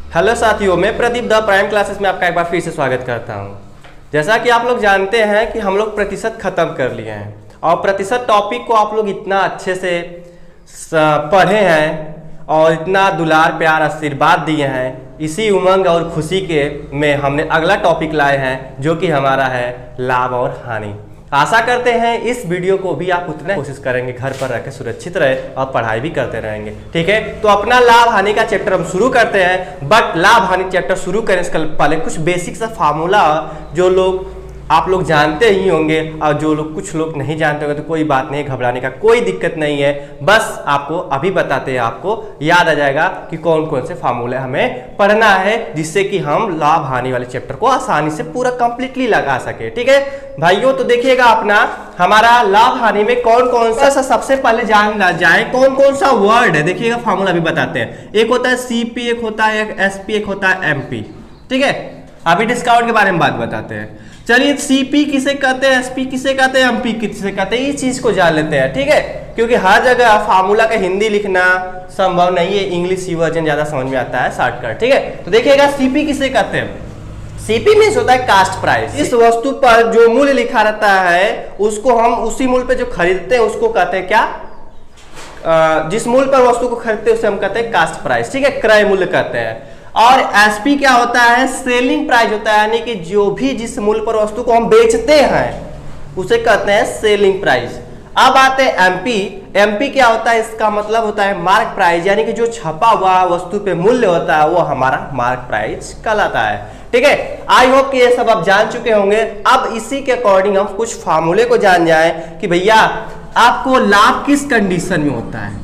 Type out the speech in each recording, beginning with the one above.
Hello साथियों, मैं Pradeep the prime classes में आपका एक बार फिर से स्वागत करता हूं। जैसा कि आप लोग जानते हैं कि हम लोग प्रतिशत खत्म कर लिए हैं और प्रतिशत टॉपिक को आप लोग इतना अच्छे से पढ़े हैं और इतना दुलार प्यार आशीर्वाद दिए हैं। इसी उमंग और खुशी के में हमने अगला टॉपिक लाए हैं जो कि हमारा है लाभ और हानि। आशा करते हैं इस वीडियो को भी आप उतना कोशिश करेंगे, घर पर रह के सुरक्षित रहे और पढ़ाई भी करते रहेंगे। ठीक है, तो अपना लाभ हानि का चैप्टर हम शुरू करते हैं। बट लाभ हानि चैप्टर शुरू करें इसके पहले कुछ बेसिक सा फार्मूला जो लोग आप लोग जानते ही होंगे और जो लोग कुछ लोग नहीं जानते होंगे तो कोई बात नहीं, घबराने का कोई दिक्कत नहीं है। बस आपको अभी बताते हैं, आपको याद आ जाएगा कि कौन कौन से फार्मूले हमें पढ़ना है जिससे कि हम लाभ हानि वाले चैप्टर को आसानी से पूरा कंप्लीटली लगा सके। ठीक है भाइयों, तो देखिएगा अपना हमारा लाभ हानि में कौन कौन सा सबसे पहले जान जाए कौन कौन सा वर्ड है। देखिएगा फार्मूला भी बताते हैं। एक होता है सीपी, एक होता है एसपी, एक होता है एमपी। ठीक है, अभी डिस्काउंट के बारे में बात बताते हैं। चलिए, सीपी किसे कहते हैं, एसपी किसे कहते हैं, एमपी किसे कहते हैं, इस चीज को जान लेते हैं। ठीक है, क्योंकि हर जगह फार्मूला का हिंदी लिखना संभव नहीं है, इंग्लिश वर्जन ज्यादा समझ में आता है, शॉर्टकट। ठीक है, तो देखिएगा सीपी किसे कहते हैं। सीपी मीन्स होता है कास्ट प्राइस। इस वस्तु पर जो मूल्य लिखा रहता है उसको हम उसी मूल्य पे जो खरीदते हैं उसको कहते हैं क्या, जिस मूल्य पर वस्तु को खरीदते हैं उसे हम कहते हैं कास्ट प्राइस। ठीक है, क्रय मूल्य कहते हैं। और एसपी क्या होता है, सेलिंग प्राइस होता है, यानी कि जो भी जिस मूल्य पर वस्तु को हम बेचते हैं उसे कहते हैं सेलिंग प्राइस। अब आते हैं एमपी। एमपी क्या होता है, इसका मतलब होता है मार्क प्राइस, यानी कि जो छपा हुआ वस्तु पे मूल्य होता है वो हमारा मार्क प्राइस कहलाता है। ठीक है, आई होप कि ये सब आप जान चुके होंगे। अब इसी के अकॉर्डिंग हम कुछ फार्मूले को जान जाए कि भैया आपको लाभ किस कंडीशन में होता है,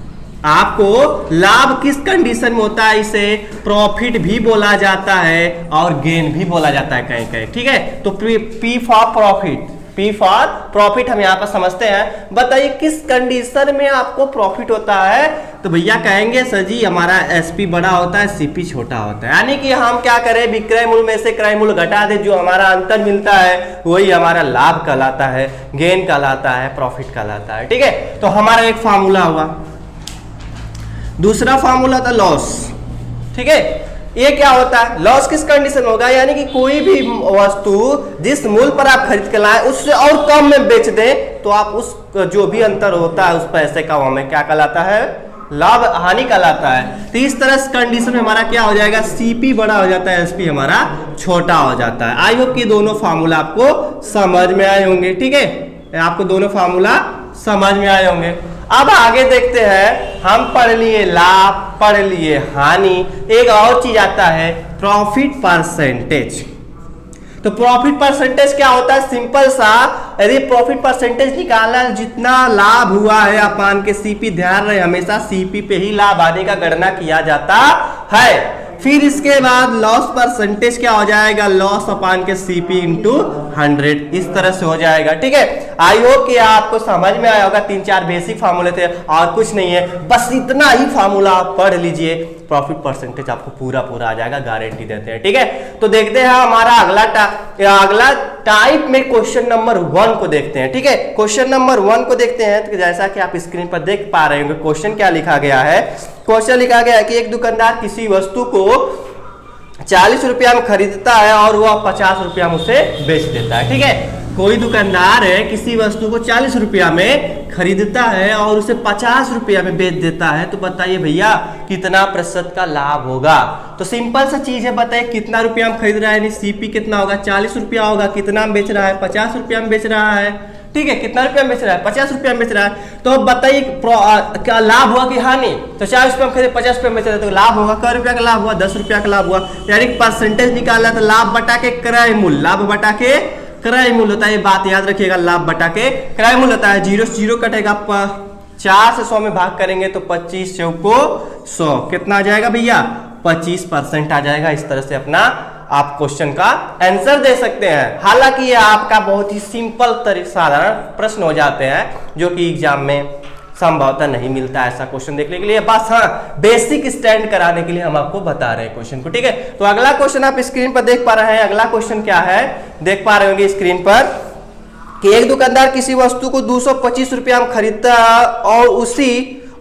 आपको लाभ किस कंडीशन में होता है। इसे प्रॉफिट भी बोला जाता है और गेन भी बोला जाता है कहीं कहीं। ठीक है, तो P for profit, P for profit हम यहाँ पर समझते हैं। बताइए किस कंडीशन में आपको प्रॉफिट होता है, तो भैया कहेंगे सर जी हमारा एसपी बड़ा होता है, सीपी छोटा होता है। यानी कि हम क्या करें, विक्रय मूल्य में से क्रय मूल्य घटा दे, जो हमारा अंतर मिलता है वही हमारा लाभ कहलाता है, गेन कहलाता है, प्रॉफिट कहलाता है। ठीक है, तो हमारा एक फार्मूला हुआ। दूसरा फार्मूला था लॉस। ठीक है, ये क्या होता है, लॉस किस कंडीशन होगा, यानी कि कोई भी वस्तु जिस मूल्य पर आप खरीद के लाए उससे और कम में बेच दें तो आप उस जो भी अंतर होता है उस पैसे का हमें क्या कहलाता है, लाभ हानि कहलाता है। तो इस तरह कंडीशन में हमारा क्या हो जाएगा, सीपी बड़ा हो जाता है, एसपी हमारा छोटा हो जाता है। आई होप कि दोनों फार्मूला आपको समझ में आए होंगे। ठीक है, आपको दोनों फार्मूला समझ में आए होंगे। अब आगे देखते हैं, हम पढ़ लिए लाभ, पढ़ लिए हानि, एक और चीज आता है प्रॉफिट परसेंटेज। तो प्रॉफिट परसेंटेज क्या होता है, सिंपल सा, यदि प्रॉफिट परसेंटेज निकालना जितना लाभ हुआ है अपान के सीपी, ध्यान रहे हमेशा सीपी पे ही लाभ आने का गणना किया जाता है। फिर इसके बाद लॉस परसेंटेज क्या हो जाएगा, लॉस अपान के सीपी इंटू 100, इस तरह से हो जाएगा। ठीक है, आई होप कि आपको समझ में आया होगा। 3-4 बेसिक फार्मूले थे और कुछ नहीं है, बस इतना ही फार्मूला आप पढ़ लीजिए, प्रॉफिट परसेंटेज आपको पूरा पूरा आ जाएगा, गारंटी देते हैं। ठीक है, तो देखते हैं हमारा अगला टाइप में क्वेश्चन नंबर 1 को देखते हैं। ठीक है, क्वेश्चन नंबर 1 को देखते हैं। तो जैसा कि आप स्क्रीन पर देख पा रहे होंगे क्वेश्चन क्या लिखा गया है। क्वेश्चन लिखा गया है कि एक दुकानदार किसी वस्तु को 40 रुपया में खरीदता है और वह 50 रुपया में उसे बेच देता है। ठीक है, कोई दुकानदार है किसी वस्तु को 40 रुपया में खरीदता है और उसे 50 रुपया में बेच देता है, तो बताइए भैया कितना प्रतिशत का लाभ होगा। तो सिंपल सा चीज है, बताइए कितना रुपया में खरीद रहा है, यानी सीपी कितना होगा, 40 रुपया होगा, कितना में बेच रहा है, 50 रुपया में बेच रहा है। ठीक है, कितना रुपया में बेच रहा है, 50 रुपया में बेच रहा है। तो अब बताइए क्या लाभ हुआ कि हानि, तो 40 रुपया में खरीदे 50 रुपया में बेच रहा है तो लाभ होगा, क्या रुपया का लाभ हुआ, 10 रुपया का लाभ हुआ। यानी परसेंटेज निकाला तो लाभ बटा के क्रय मूल्य, लाभ बटा के क्रय मूल्य होता है, ये बात याद रखिएगा, लाभ बटा के क्रय मूल्य होता है। 0 से 0 कटेगा, 4 से 100 में भाग करेंगे तो 25 चौको 100, कितना आ जाएगा भैया, 25% आ जाएगा। इस तरह से अपना आप क्वेश्चन का आंसर दे सकते हैं। हालांकि ये आपका बहुत ही सिंपल साधारण प्रश्न हो जाते हैं जो कि एग्जाम में संभवतः नहीं मिलता ऐसा क्वेश्चन देखने के लिए। बस हाँ, बेसिक स्टैंड कराने के लिए हम आपको बता रहे हैं क्वेश्चन को। ठीक है, तो अगला क्वेश्चन आप स्क्रीन पर देख पा रहे हैं। अगला क्वेश्चन क्या है, देख पा रहे होंगे स्क्रीन पर कि एक दुकानदार किसी वस्तु को 225 रुपया में खरीदता है और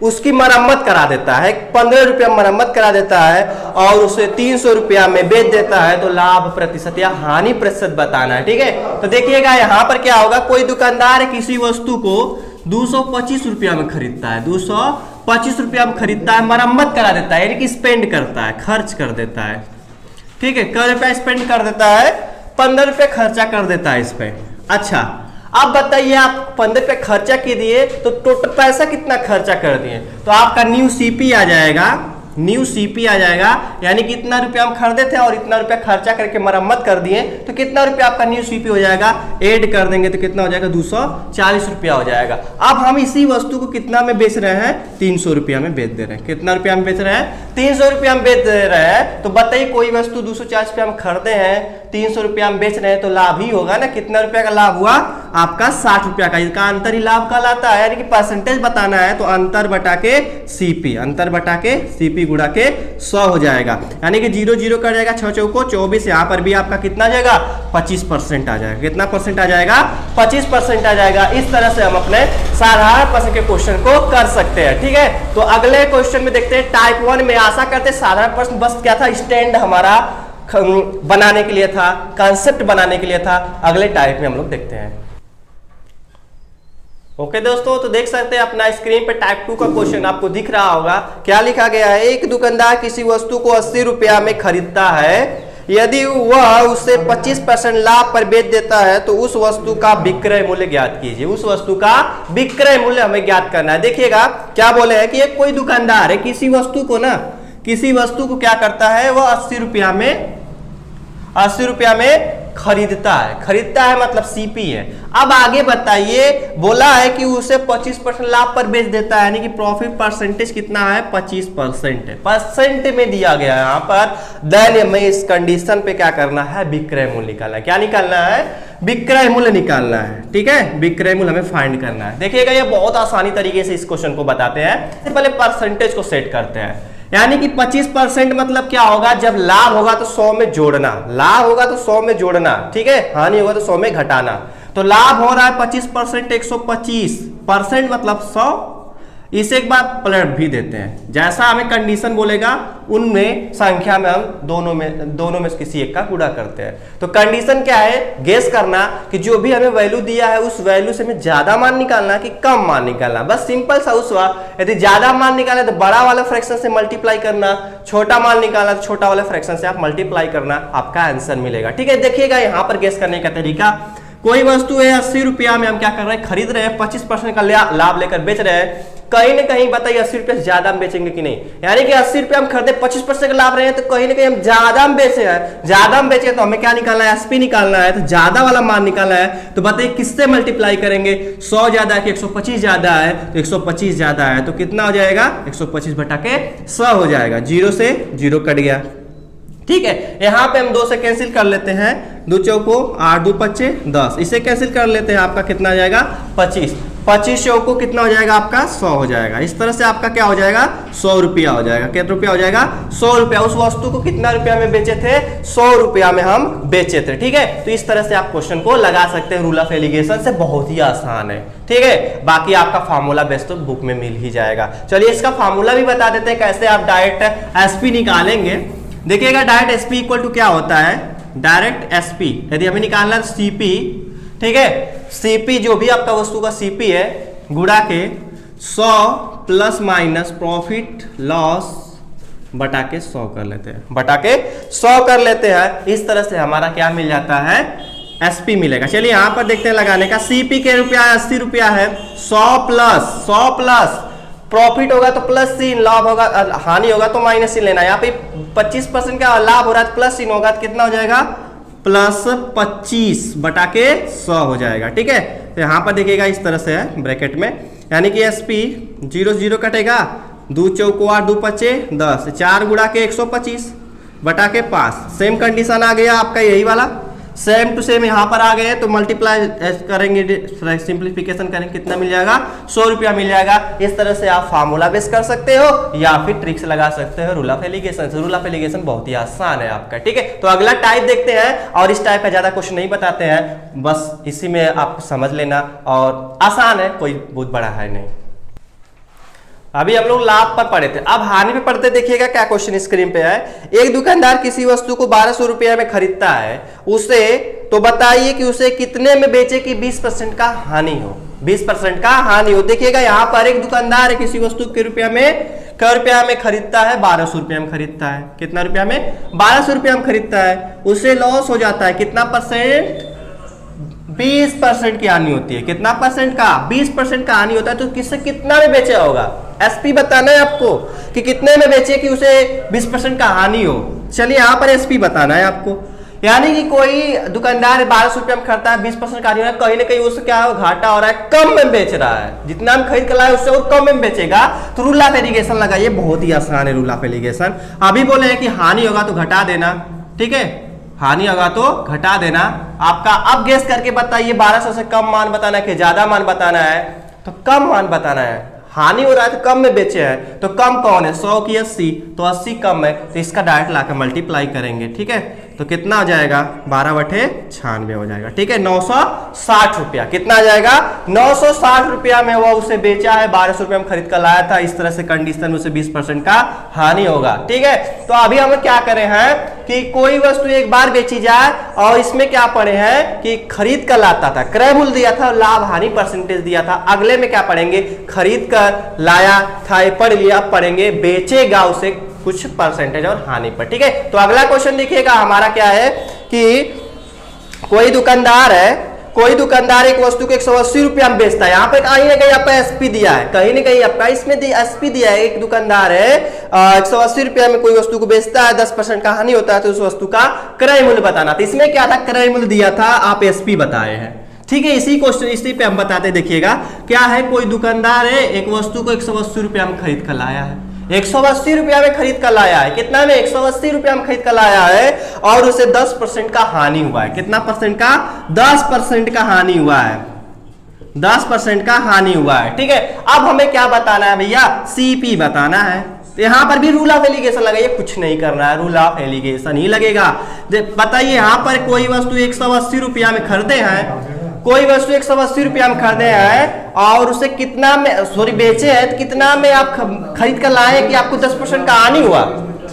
उसकी मरम्मत करा देता है, 15 रुपया मरम्मत करा देता है और उसे 300 रुपया में बेच देता है, तो लाभ प्रतिशत या हानि प्रतिशत बताना है। ठीक है, तो देखिएगा यहाँ पर क्या होगा, कोई दुकानदार किसी वस्तु को 225 रुपया में खरीदता है, 225 रुपया में खरीदता है, मरम्मत करा देता है, यानी कि स्पेंड करता है, खर्च कर देता है। ठीक है, कै रुपया स्पेंड कर देता है, 15 रुपये खर्चा कर देता है इस पे। अच्छा, अब बताइए आप 15 रुपये खर्चा के दिए तो टोटल पैसा कितना खर्चा कर दिए, तो आपका न्यू सीपी आ जाएगा, न्यू सीपी आ जाएगा, यानी कि इतना रुपया हम खरीदे थे और इतना रुपया खर्चा करके मरम्मत कर दिए, तो कितना रुपया आपका न्यू सीपी हो जाएगा, ऐड कर देंगे तो कितना हो जाएगा, 240 रुपया हो जाएगा। अब हम इसी वस्तु को कितना में बेच रहे हैं, 300 रुपया में बेच दे रहे हैं। कितना रुपया में बेच रहे हैं, 300 रुपया में बेच दे रहे हैं। तो बताइए कोई वस्तु 240 रुपया में खरीदे हैं, 300 रुपया में बेच रहे हैं, तो लाभ ही होगा ना। कितना रुपया का लाभ हुआ आपका, 60 रुपया का। इसका अंतर ही लाभ कहलाता है, यानी कि परसेंटेज बताना है तो अंतर बटा के सीपी, अंतर बटा के सीपी गुणा के 100 हो जाएगा, यानी कि 0 0 कर जाएगा, 6 चौको 24। यहाँ पर भी आपका कितना आ जाएगा, 25% आ जाएगा। कितना परसेंट आ जाएगा, 25% आ जाएगा। इस तरह से हम अपने साधारण प्रश्न के क्वेश्चन को कर सकते हैं। ठीक है, तो अगले क्वेश्चन में देखते हैं टाइप 1 में। आशा करते साधारण प्रश्न बस क्या था, स्टैंड हमारा बनाने के लिए था, कॉन्सेप्ट बनाने के लिए था। अगले टाइप में हम लोग देखते हैं। ओके दोस्तों, तो देख सकते हैं अपना स्क्रीन पे टाइप 2 का क्वेश्चन आपको दिख रहा होगा। क्या लिखा गया है, एक दुकानदार किसी वस्तु को 80 रुपया में खरीदता है, यदि वह उसे 25% लाभ पर बेच देता है तो उस वस्तु का विक्रय मूल्य ज्ञात कीजिए। उस वस्तु का विक्रय मूल्य हमें ज्ञात करना है। देखिएगा क्या बोले हैं कि एक कोई दुकानदार है, किसी वस्तु को ना, किसी वस्तु को क्या करता है, वह 80 रुपया में खरीदता है। खरीदता है मतलब सीपी है। अब आगे बताइए, बोला है कि उसे 25% लाभ पर बेच देता है, यानी कि प्रॉफिट परसेंटेज कितना है, 25% है, परसेंट में दिया गया है यहाँ पर। देन हमें इस कंडीशन पे क्या करना है, विक्रय मूल्य निकालना है। क्या निकालना है, विक्रय मूल्य निकालना है। ठीक है, विक्रय मूल्य हमें फाइंड करना है। देखिएगा ये बहुत आसानी तरीके से इस क्वेश्चन को बताते हैं। पहले परसेंटेज को सेट करते हैं, यानी कि 25% मतलब क्या होगा, जब लाभ होगा तो 100 में जोड़ना, लाभ होगा तो 100 में जोड़ना। ठीक है, हानि होगा तो 100 में घटाना। तो लाभ हो रहा है 25%, 125% मतलब 100। इसे एक बार पलट भी देते हैं, जैसा हमें कंडीशन बोलेगा उनमें संख्या में हम दोनों में किसी एक का गुणा करते हैं। तो कंडीशन क्या है, गेस करना कि जो भी हमें वैल्यू दिया है उस वैल्यू से हमें ज्यादा मान निकालना कि कम मान निकालना, बस सिंपल सा उस यदि ज्यादा मान निकालना तो बड़ा वाला फ्रैक्शन से मल्टीप्लाई करना, छोटा मान निकालना तो छोटा वाला फ्रैक्शन से आप मल्टीप्लाई करना, आपका आंसर मिलेगा। ठीक है, देखिएगा यहाँ पर गेस करने का तरीका, कोई वस्तु है 80 रुपया में हम क्या कर रहे हैं, खरीद रहे हैं, 25% का लाभ लेकर बेच रहे हैं। कहीं ना कहीं बताइए 80 रुपये से ज्यादा हम बेचेंगे कि नहीं, यानी कि 80 रुपये हम खरीदे 25% का लाभ रहे हैं, तो कहीं ना कहीं हम ज्यादा हम बेचे हैं। ज्यादा हम बेचे तो हमें क्या निकालना है, एसपी निकालना है, तो ज्यादा वाला मान निकालना है। तो बताइए किससे मल्टीप्लाई करेंगे, 100 ज्यादा है कि 125 ज्यादा है, तो 125 ज्यादा है, तो कितना हो जाएगा, 125 बटा के 100 हो जाएगा। 0 से 0 कट गया। ठीक है, यहाँ पे हम 2 से कैंसिल कर लेते हैं, 2 चौको 8, 2 पच्चे 10, इसे कैंसिल कर लेते हैं, आपका कितना आ जाएगा 25, 25 चौको कितना हो जाएगा आपका 100 हो जाएगा। इस तरह से आपका क्या हो जाएगा, 100 रुपया हो जाएगा। कितना रुपया हो जाएगा, 100 रुपया। उस वस्तु को कितना रुपया में बेचे थे, 100 रुपया में हम बेचे थे। ठीक है, तो इस तरह से आप क्वेश्चन को लगा सकते हैं, रूल ऑफ एलिगेशन से, बहुत ही आसान है। ठीक है, बाकी आपका फार्मूला बेस तो बुक में मिल ही जाएगा। चलिए इसका फार्मूला भी बता देते हैं कैसे आप डायरेक्ट एसपी निकालेंगे। देखिएगा डायरेक्ट एसपी इक्वल टू क्या होता है, डायरेक्ट एसपी यदि हमें निकालना है सीपी, ठीक है, सीपी जो भी आपका वस्तु का सीपी है गुणा के 100 प्लस माइनस प्रॉफिट लॉस बटा के 100 कर लेते हैं, बटा के 100 कर लेते हैं। इस तरह से हमारा क्या मिल जाता है, एसपी मिलेगा। चलिए यहां पर देखते हैं लगाने का, सीपी के रुपया 80 रुपया है, 100 प्लस प्रॉफिट होगा तो प्लस सीन, लाभ होगा, हानि होगा तो माइनस सीन लेना। यहाँ पे 25% का लाभ हो रहा है तो प्लस सीन होगा तो कितना हो जाएगा, प्लस 25 बटा के 100 हो जाएगा। ठीक है, तो यहाँ पर देखिएगा इस तरह से है ब्रैकेट में, यानी कि एसपी 0 0 कटेगा, 2 चौको 8, 2 पच्चे 10, 4 गुणा के 125 बटा के 5। सेम कंडीशन आ गया आपका यही वाला, सेम टू सेम यहाँ पर आ गए तो मल्टीप्लाई करेंगे, सिंप्लीफिकेशन करेंगे, कितना मिल जाएगा, 100 रुपया मिल जाएगा। इस तरह से आप फार्मूला बेस कर सकते हो या फिर ट्रिक्स लगा सकते हो रूल ऑफ एलिगेशन से। रूल ऑफ एलिगेशन बहुत ही आसान है आपका। ठीक है, तो अगला टाइप देखते हैं, और इस टाइप का ज्यादा क्वेश्चन नहीं बताते हैं, बस इसी में आप समझ लेना, और आसान है, कोई बहुत बड़ा है नहीं। अभी हम लोग लाभ पर पढ़े थे, अब हानि पे पढ़ते। देखिएगा क्या क्वेश्चन स्क्रीन पे है। एक दुकानदार किसी वस्तु को 1200 रुपया में खरीदता है, उसे तो बताइए कि उसे कितने में बेचे कि 20% का हानि हो। 20% का हानि हो। देखिएगा यहाँ पर एक दुकानदार है, किसी वस्तु के रुपया में खरीदता है, 1200 रुपया में खरीदता है। कितना रुपया में? 1200 रुपया में खरीदता है। उसे लॉस हो जाता है कितना परसेंट? 20% की हानि होती है। कितना परसेंट का? 20% का हानि होता है। तो किससे कितना में बेचा होगा? एसपी बताना है आपको कि कितने में बेचे कि उसे 20% का हानि हो। चलिए यहाँ पर एसपी बताना है आपको। यानी कि कोई दुकानदार 1200 रुपया में खरीदता है, 20% का हानि हो रहा है, कहीं ना कहीं उससे क्या हो, घाटा हो रहा है, कम में बेच रहा है। जितना हम खरीद कर लाए उससे वो कम में बेचेगा। तो रूल ऑफ एलिगेशन लगाइए, बहुत ही आसान है रूल ऑफ एलिगेशन। अभी बोले हैं कि हानि होगा तो घटा देना, ठीक है, हानि होगा तो घटा देना आपका। अब गेस करके बताइए 1200 से कम मान बताना है कि ज्यादा मान बताना है? तो कम मान बताना है। हानि हो रहा है तो कम में बेचे हैं, तो कम कौन है? 100 की 80, तो 80 कम है, तो इसका डायरेक्ट लाकर मल्टीप्लाई करेंगे, ठीक है। तो कितना हो जाएगा? 12/96 हो जाएगा, ठीक है। 960 रुपया। कितना आ जाएगा? 960 रुपया में वो उसे बेचा है, 1200 रुपया में खरीद कर लाया था। इस तरह से कंडीशन में उसे 20% का हानि होगा, ठीक है। तो अभी हम क्या करें हैं कि कोई वस्तु एक बार बेची जाए, और इसमें क्या पढ़े हैं कि खरीद कर लाता था, क्रय मूल्य दिया था, लाभ हानि परसेंटेज दिया था। अगले में क्या पढ़ेंगे? खरीद कर लाया था, ये पढ़ लिया। अब पढ़ेंगे बेचेगा उसे कुछ परसेंटेज और हानि पर, ठीक है। तो अगला क्वेश्चन देखिएगा हमारा क्या है कि कोई दुकानदार एक वस्तु को 180 रुपया में बेचता है। यहाँ पे कहीं ना कहीं आपका एसपी दिया है, कहीं ना कहीं आपका इसमें एसपी दिया है। एक दुकानदार है 180 रुपया में कोई वस्तु को बेचता है, 10% का हानि होता है, तो उस वस्तु का क्रय मूल्य बताना था। इसमें क्या था? क्रय मूल्य दिया था, आप एसपी बताए हैं, ठीक है। इसी क्वेश्चन इसी पे हम बताते हैं। देखिएगा क्या है, कोई दुकानदार है एक वस्तु को 180 रुपया में खरीद कर लाया है, 180 रुपया में खरीद कर लाया है। कितना में? 180 रुपया में खरीद कर लाया है, और उसे 10% का हानि हुआ है। कितना परसेंट का? 10% का हानि हुआ है, 10% का हानि हुआ है, ठीक है। अब हमें क्या बताना है भैया? सीपी बताना है। तो यहां पर भी रूल ऑफ एलिगेशन लगाइए, कुछ नहीं करना है, रूल ऑफ एलिगेशन ही लगेगा। बताइए यहाँ पर कोई वस्तु 180 रुपया में खरीदे हैं, कोई वस्तु 180 रुपया में खरीदे हैं, और उसे कितना में बेचे हैं, तो कितना में आप खरीद कर लाए कि आपको 10% का हानि हुआ,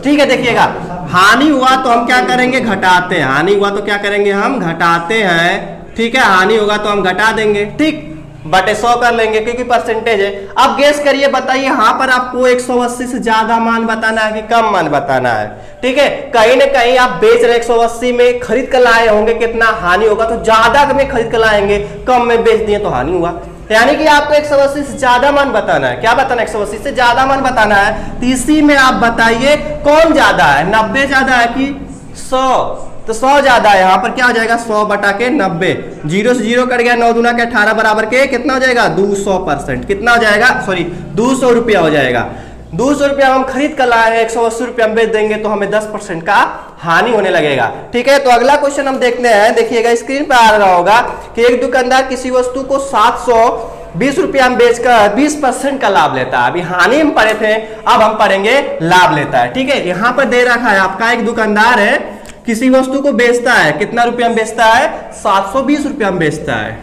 ठीक है। देखिएगा हानि हुआ तो हम क्या करेंगे? घटाते हैं। हानि हुआ तो क्या करेंगे? हम घटाते हैं, ठीक है। हानि होगा तो हम घटा देंगे, ठीक, बटे 100 कर लेंगे क्योंकि परसेंटेज है। अब गेस करिए, बताइए यहाँ पर आपको 180 से ज्यादा मान बताना है कि कम मान बताना है, ठीक है। कहीं ना कहीं आप बेच रहे 180 में, खरीद कर लाए होंगे, कितना हानि होगा? तो ज्यादा में खरीद कर लाएंगे, कम में बेच दिए तो हानि हुआ। यानी कि आपको 180 से ज्यादा मान बताना है। क्या बताना है? 180 से ज्यादा मान बताना है। तो इसी में आप बताइए कौन ज्यादा है, 90 ज्यादा है कि 100? तो 100 ज्यादा है। यहाँ पर क्या हो जाएगा? 100 बटा के 90, 0 से 0 कट गया, 9 दूना के 18 बराबर के कितना हो जाएगा? 200%। कितना हो जाएगा? सॉरी 200 रुपया हो जाएगा। 200 रुपया हम खरीद कर लाए हैं, 180 रुपया में बेच देंगे तो हमें 10% का हानि होने लगेगा, ठीक है। तो अगला क्वेश्चन हम देखते हैं। देखिएगा स्क्रीन पर आ रहा होगा कि एक दुकानदार किसी वस्तु को 720 रुपया में बेचकर 20% का लाभ लेता है। अभी हानि हम पढ़े थे, अब हम पढ़ेंगे लाभ लेता है, ठीक है। यहाँ पर दे रखा है आपका, एक दुकानदार है किसी वस्तु को बेचता है, कितना रुपया में बेचता है? 720 रुपया में बेचता है।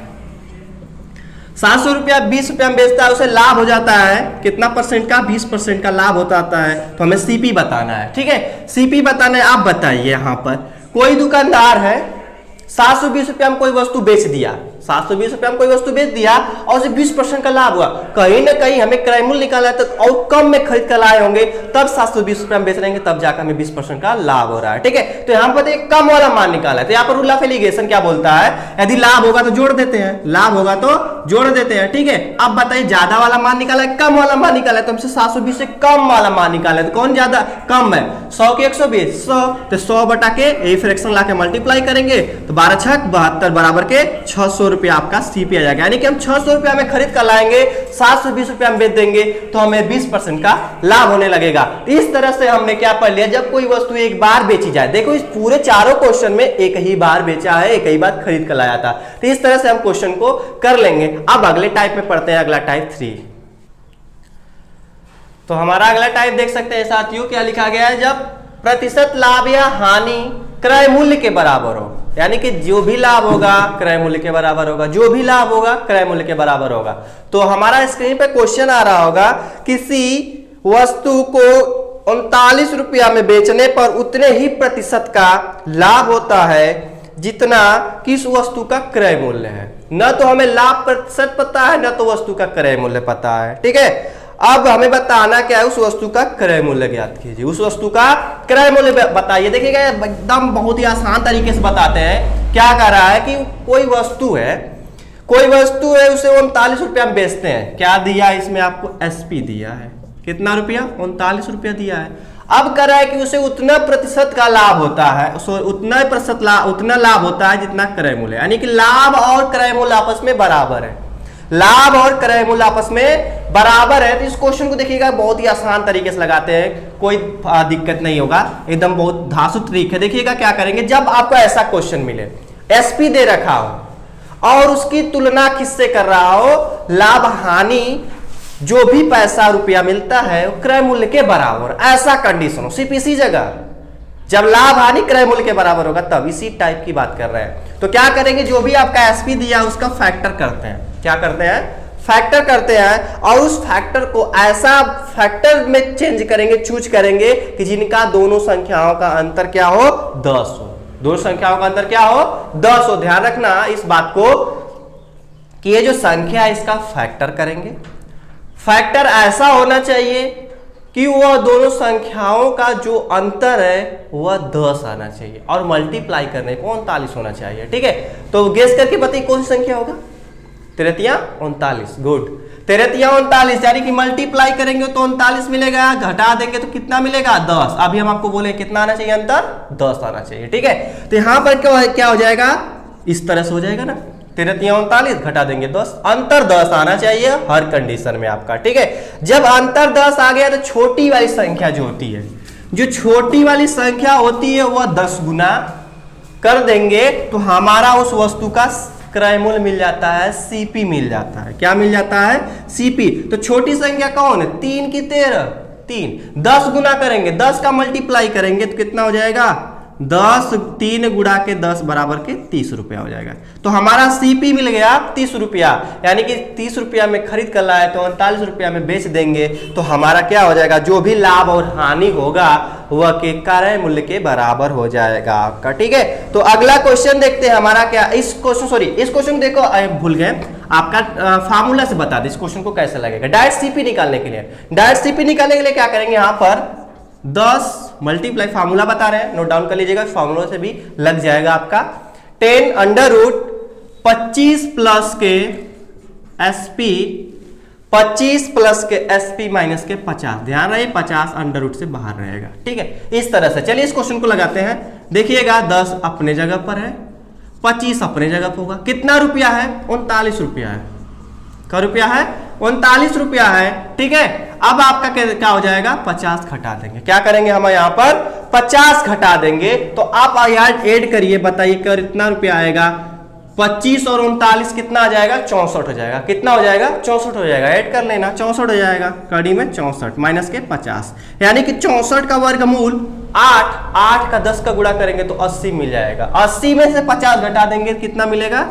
700 रुपया 20 रुपया में बेचता है, उसे लाभ हो जाता है कितना परसेंट का? 20% का लाभ होता है। तो हमें सीपी बताना है, ठीक है। सीपी बताना है। आप बताइए यहाँ पर कोई दुकानदार है 720 रुपया में कोई वस्तु बेच दिया, 720 रुपया में कोई वस्तु बेच दिया और उसे 20% का लाभ हुआ। कहीं ना कहीं हमें क्रय मूल्य निकाला है, तो और कम में खरीद कर लाए होंगे, तब 720 रुपया में बेच रहे हैं, तब जाकर हमें 20% का लाभ हो रहा है, ठीक है। तो यहाँ पर एक कम वाला मान निकाला है। तो यहाँ पर रूल ऑफ एलिगेशन क्या बोलता है? यदि लाभ होगा तो जोड़ देते हैं, लाभ होगा तो जोड़ देते हैं, ठीक है। अब बताइए ज्यादा वाला मान निकाला है, कम वाला मान निकाला है, तो हमसे 720 से कम वाला मान निकाला है। तो कौन ज्यादा? कम है। 100 के 120, 100, तो 100 बटा के ए फ्रैक्शन ला के मल्टीप्लाई करेंगे, तो 12 छक 72 बराबर के 600 रुपया आपका सीपी आ जाएगा। यानी कि हम 600 रुपया में खरीद कर लाएंगे, 720 रुपया में बेच देंगे, तो हमें 20% का लाभ होने लगेगा। इस तरह से हमने क्या पढ़ लिया? जब कोई वस्तु एक बार बेची जाए, देखो इस पूरे चारों क्वेश्चन में एक ही बार बेचा है, एक ही बार खरीद कर लाया था। तो इस तरह से हम क्वेश्चन को कर लेंगे। अब अगले टाइप में पढ़ते हैं, अगला टाइप 3। तो हमारा अगला टाइप देख सकते हैं साथियों, क्या लिखा गया है? जब प्रतिशत लाभ या हानि क्रय मूल्य के बराबर हो, यानी कि जो भी लाभ होगा क्रय मूल्य के बराबर होगा, जो भी लाभ होगा क्रय मूल्य के बराबर होगा। तो हमारा स्क्रीन पे क्वेश्चन आ रहा होगा, किसी वस्तु को 39 रुपया में बेचने पर उतने ही प्रतिशत का लाभ होता है जितना किस वस्तु का क्रय मूल्य है। न तो हमें लाभ प्रतिशत पता है, न तो वस्तु का क्रय मूल्य पता है, ठीक है। अब हमें बताना क्या है, उस वस्तु का क्रय मूल्य ज्ञात कीजिए। उस वस्तु का क्रय मूल्य बताइए। देखिएगा एकदम बहुत ही आसान तरीके से बताते हैं। क्या कर रहा है कि कोई वस्तु है उसे 39 रुपया में बेचते हैं। क्या दिया है इसमें आपको, एसपी दिया है। कितना रुपया, 39 रुपया दिया है। अब कर रहा है कि उसे उतना प्रतिशत का लाभ होता है, उतना लाभ होता है जितना क्रय मूल्य, यानी कि लाभ और क्रय मूल्य आपस में बराबर है। लाभ और क्रय मूल्य आपस में बराबर है। तो इस क्वेश्चन को देखिएगा बहुत ही आसान तरीके से लगाते हैं, कोई दिक्कत नहीं होगा, एकदम बहुत धांसू ट्रिक है। देखिएगा क्या करेंगे, जब आपको ऐसा क्वेश्चन मिले, एसपी दे रखा हो और उसकी तुलना किससे कर रहा हो, लाभ हानि जो भी पैसा रुपया मिलता है वो क्रय मूल्य के बराबर, ऐसा कंडीशन हो। सिर्फ इसी जगह जब लाभ हानि क्रय मूल्य के बराबर होगा तब, इसी टाइप की बात कर रहे हैं। तो क्या करेंगे, जो भी आपका एसपी दिया उसका फैक्टर करते हैं। क्या करते हैं, फैक्टर करते हैं, और उस फैक्टर को ऐसा फैक्टर में चेंज करेंगे, चूज करेंगे कि जिनका दोनों संख्याओं का अंतर क्या हो, 10 हो। दोनों संख्याओं का अंतर क्या हो, 10 हो। ध्यान रखना इस बात को कि ये जो संख्या है इसका फैक्टर करेंगे। फैक्टर ऐसा होना चाहिए कि वह दोनों संख्याओं का जो अंतर है वह 10 आना चाहिए, और मल्टीप्लाई करने को 39 होना चाहिए, ठीक है। तो गेस करके बताइए कौन सी संख्या होगा, 39 गुड। 39 यानी कि मल्टीप्लाई करेंगे तो 39 मिलेगा, घटा देंगे तो कितना मिलेगा, 10। अभी हम आपको बोले कितना आना चाहिए अंतर, 10 आना चाहिए, ठीक है। तो यहां पर क्या हो जाएगा, इस तरह से हो जाएगा ना, 39 घटा देंगे 10, अंतर 10 आना चाहिए हर कंडीशन में आपका, ठीक है। जब अंतर 10 आ गया तो छोटी वाली संख्या जो होती है, वह 10 गुना कर देंगे तो हमारा उस वस्तु का क्रय मूल्य मिल जाता है, सीपी मिल जाता है। क्या मिल जाता है, सीपी। तो छोटी संख्या कौन है, 3 की 13, 3, 10 गुना करेंगे, 10 का मल्टीप्लाई करेंगे तो कितना हो जाएगा, 10, 3 गुणा के 10 बराबर के 30 रुपया हो जाएगा। तो हमारा सीपी मिल गया 30 रुपया, यानी कि 30 रुपया में खरीद कर लाए तो 39 रुपया में बेच देंगे तो हमारा क्या हो जाएगा, जो भी लाभ और हानि होगा वह के क्रय मूल्य के बराबर हो जाएगा आपका, ठीक है। तो अगला क्वेश्चन देखते हैं हमारा क्या, इस क्वेश्चन देखो, भूल गए आपका फार्मूला से बता दे इस क्वेश्चन को कैसे लगेगा। डायरेक्ट सीपी निकालने के लिए क्या करेंगे, यहाँ पर 10 मल्टीप्लाई, फार्मूला बता रहे हैं, नोट डाउन कर लीजिएगा, फार्मूला से भी लग जाएगा आपका। 10 अंडर रूट 25 प्लस के एसपी, 25 प्लस के एसपी माइनस के 50, ध्यान रहे 50 अंडर रूट से बाहर रहेगा, ठीक है। इस तरह से चलिए इस क्वेश्चन को लगाते हैं। देखिएगा 10 अपने जगह पर है, 25 अपने जगह पर होगा। कितना रुपया है, 39 रुपया है। क्या रुपया है, 39 रुपया है, ठीक है। अब आपका क्या हो जाएगा, 50 घटा देंगे। क्या करेंगे हम यहाँ पर, 50 घटा देंगे। तो आप यार ऐड करिए, बताइए कितना रुपया आएगा, 25 और 39 कितना आ जाएगा, 64 हो जाएगा। कितना हो जाएगा, 64 हो जाएगा। ऐड कर लेना, 64 हो जाएगा, कड़ी में 64 माइनस के 50, यानी कि 64 का वर्गमूल 8 का 10 का गुणा करेंगे तो 80 मिल जाएगा। 80 में से 50 घटा देंगे कितना मिलेगा,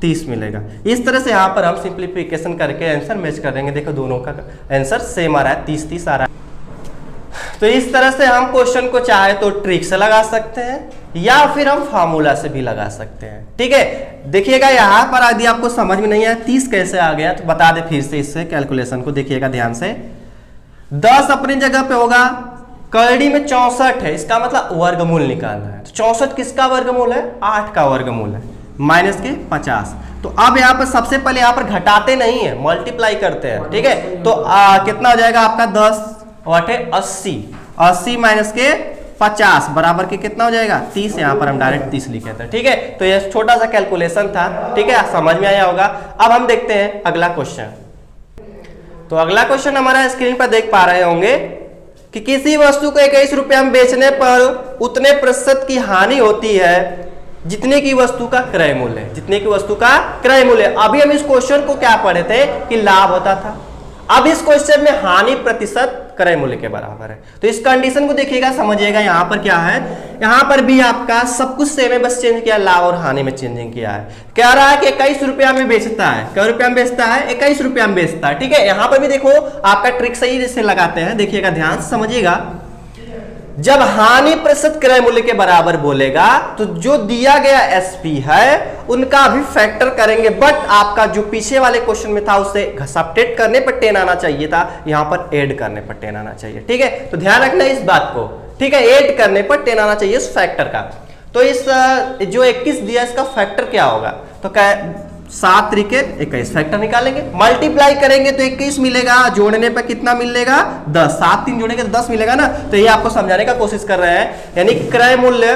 30 मिलेगा। इस तरह से यहाँ पर हम सिंप्लीफिकेशन करके आंसर मैच कर देंगे। देखो दोनों का आंसर सेम आ रहा है, 30 आ रहा है। तो इस तरह से हम क्वेश्चन को चाहे तो ट्रिक से लगा सकते हैं या फिर हम फार्मूला से भी लगा सकते हैं, ठीक है। देखिएगा यहाँ पर यदि आपको समझ में नहीं आया 30 कैसे आ गया तो बता दे फिर से, इससे कैलकुलेशन को देखिएगा ध्यान से। 10 अपनी जगह पे होगा, करड़ी में 64 है, इसका मतलब वर्गमूल निकालना है। तो 64 किसका वर्गमूल है, 8 का वर्गमूल है, माइनस के 50। तो अब यहाँ पर सबसे पहले यहाँ पर घटाते नहीं है, मल्टीप्लाई करते हैं, ठीक है। तो कितना हो जाएगा आपका, 10 और 80, 80 माइनस के 50 बराबर के कितना हो जाएगा, 30। यहाँ पर हम डायरेक्ट 30 लिखे थे, ठीक है। तो ये छोटा सा कैलकुलेशन था, ठीक है, समझ में आया होगा। अब हम देखते हैं अगला क्वेश्चन। तो अगला क्वेश्चन हमारा स्क्रीन पर देख पा रहे होंगे कि किसी वस्तु को 21 रुपया में बेचने पर उतने प्रतिशत की हानि होती है जितने की वस्तु का क्रय मूल्य है, जितने की वस्तु का क्रय मूल्य। अभी हम इस क्वेश्चन को क्या पढ़े थे कि लाभ होता था, अब इस क्वेश्चन में हानि प्रतिशत क्रय मूल्य के बराबर है। तो इस कंडीशन को देखिएगा, समझिएगा यहाँ पर क्या है, यहाँ पर भी आपका सब कुछ सेम है, बस चेंज किया, लाभ और हानि में चेंजिंग किया है। कह रहा है कि 21 रुपया में बेचता है, क्या रुपया में बेचता है, 21 रुपया में बेचता है। ठीक है, यहाँ पर भी देखो आपका ट्रिक सही से लगाते हैं, देखिएगा ध्यान से समझिएगा। जब हानि प्रतिशत क्रय मूल्य के बराबर बोलेगा तो जो दिया गया एसपी है उनका भी फैक्टर करेंगे, बट आपका जो पीछे वाले क्वेश्चन में था उससे सब्ट्रैक्ट करने पर 10 आना चाहिए था, यहां पर ऐड करने पर 10 आना चाहिए। ठीक है, तो ध्यान रखना इस बात को। ठीक है, ऐड करने पर 10 आना चाहिए इस फैक्टर का। तो इस जो 21 दिया इसका फैक्टर क्या होगा, तो क्या 7 तरीके 21 फैक्टर निकालेंगे, मल्टीप्लाई करेंगे तो 21 मिलेगा, जोड़ने पर कितना मिलेगा 10, 7 3 जोड़ेंगे तो 10 मिलेगा ना। तो ये आपको समझाने का कोशिश कर रहे हैं, यानी क्रय मूल्य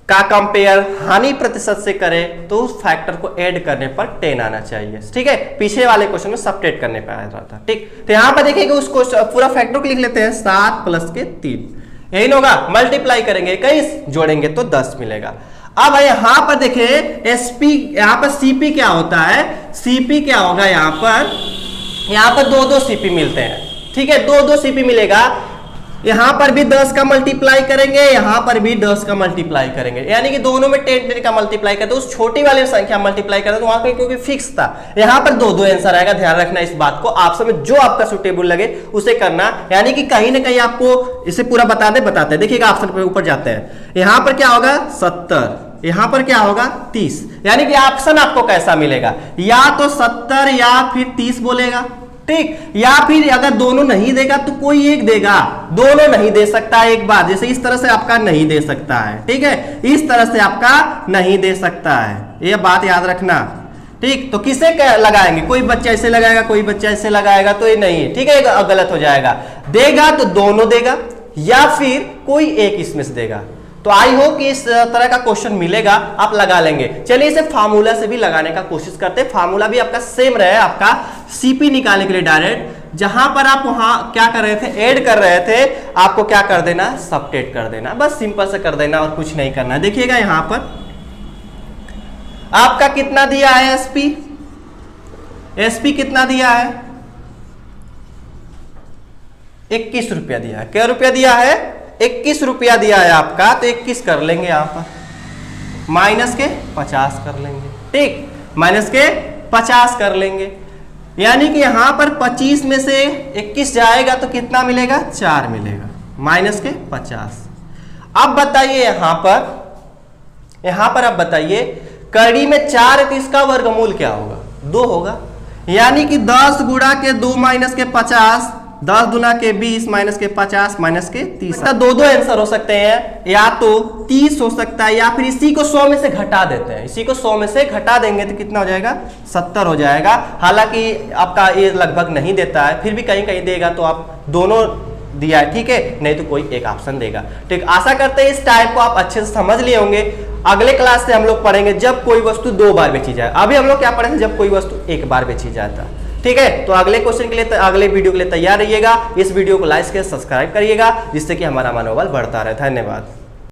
का कंपेयर हानि प्रतिशत से करें तो उस फैक्टर को ऐड करने पर 10 आना चाहिए। ठीक है, पीछे वाले क्वेश्चन में सब्ट्रैक्ट करने पर आया था। ठीक, तो यहां पर देखिए उसको पूरा फैक्टर को लिख लेते हैं, 7 + 3 यही होगा, मल्टीप्लाई करेंगे 21 जोड़ेंगे तो 10 मिलेगा। अब यहां पर देखिए एसपी, यहां पर सीपी क्या होता है, सीपी क्या होगा, यहां पर 2 सीपी मिलते हैं। ठीक है, 2 सीपी मिलेगा, यहां पर भी 10 का मल्टीप्लाई करेंगे, यहां पर भी 10 का मल्टीप्लाई करेंगे, यानी कि दोनों में 10 का मल्टीप्लाई करते, उस छोटी वाली संख्या मल्टीप्लाई करते, तो वहां पे क्योंकि फिक्स था, यहां पर 2 आंसर आएगा। ध्यान रखना इस बात को, आप सब में जो आपका सुटेबल लगे उसे करना, यानी कि कहीं ना कहीं आपको इसे पूरा बताते देखिएगा ऑप्शन पे ऊपर जाते हैं। यहां पर क्या होगा 70, यहां पर क्या होगा 30, यानी कि ऑप्शन आपको कैसा मिलेगा, या तो 70 या फिर 30 बोलेगा। ठीक, या फिर अगर दोनों नहीं देगा तो कोई एक देगा, दोनों नहीं दे सकता एक बार, जैसे इस तरह से आपका नहीं दे सकता है। ठीक है, इस तरह से आपका नहीं दे सकता है, ये बात याद रखना। ठीक, तो किसे लगाएंगे, कोई बच्चा ऐसे लगाएगा, कोई बच्चा ऐसे लगाएगा, तो ये नहीं, ठीक है, गलत हो जाएगा। देगा तो दोनों देगा या फिर कोई एक इसमें से देगा। तो आई होप कि इस तरह का क्वेश्चन मिलेगा, आप लगा लेंगे। चलिए इसे फार्मूला से भी लगाने का कोशिश करते हैं, फार्मूला भी आपका सेम रहे, आपका सीपी निकालने के लिए डायरेक्ट जहां पर आप वहां क्या कर रहे थे, ऐड कर रहे थे, आपको क्या कर देना, सब्ट्रैक्ट कर देना, बस सिंपल से कर देना और कुछ नहीं करना। देखिएगा यहां पर आपका कितना दिया है एसपी, एसपी कितना दिया है 21 रुपया दिया है। क्या रुपया दिया है 21 रुपया दिया है आपका, तो 21 कर लेंगे यहां पर, माइनस के 50 कर लेंगे। ठीक, माइनस के 50 कर लेंगे, यानी कि यहां पर 25 में से 21 जाएगा तो कितना मिलेगा 4 मिलेगा, माइनस के 50। अब बताइए यहां पर अब बताइए कड़ी में 4 है तो इसका वर्गमूल क्या होगा, 2 होगा, यानी कि 10 गुणा के 2 माइनस के 50, 10 गुना के 20 माइनस के 50 माइनस के 30। दो आंसर हो सकते हैं, या तो 30 हो सकता है, या फिर इसी को 100 में से घटा देते हैं, इसी को 100 में से घटा देंगे तो कितना हो जाएगा 70 हो जाएगा। हालांकि आपका ये लगभग नहीं देता है, फिर भी कहीं कहीं देगा, तो आप दोनों दिया है, ठीक है, नहीं तो कोई एक ऑप्शन देगा। ठीक, आशा करते हैं इस टाइप को आप अच्छे से समझ लिए होंगे। अगले क्लास से हम लोग पढ़ेंगे जब कोई वस्तु 2 बार बेची जाए, अभी हम लोग क्या पढ़ेंगे, जब कोई वस्तु 1 बार बेची जाता। ठीक है, तो अगले क्वेश्चन के लिए, अगले वीडियो के लिए तैयार रहिएगा। इस वीडियो को लाइक करके सब्सक्राइब करिएगा, जिससे कि हमारा मनोबल बढ़ता रहे। धन्यवाद।